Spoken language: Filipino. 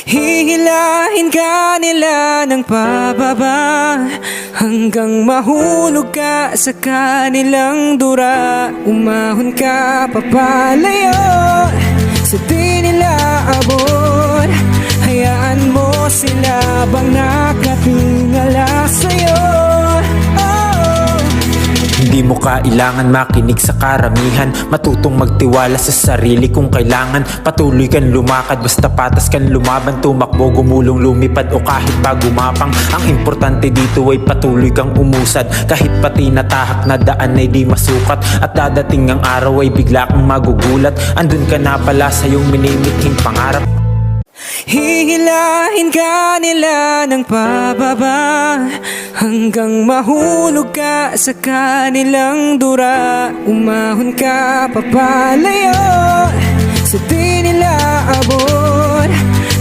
Hihilahin ka nila ng pababa hanggang mahulog ka sa kanilang dura. Umahon ka papalayo sa di nila abot. Hayaan mo sila bang nakatingala sa'yo. Hindi mo kailangan makinig sa karamihan, matutong magtiwala sa sarili kung kailangan. Patuloy kang lumakad, basta patas kang lumaban. Tumakbo, gumulong, lumipad o kahit pa gumapang. Ang importante dito ay patuloy kang umusad, kahit pati natahak na daan ay di masukat. At dadating ang araw ay bigla kang magugulat, andun ka na pala sa iyong minimithing pangarap. Hihilahin ka nila ng pababa hanggang mahulog ka sa kanilang dura. Umahon ka papalayo sa di nila abot.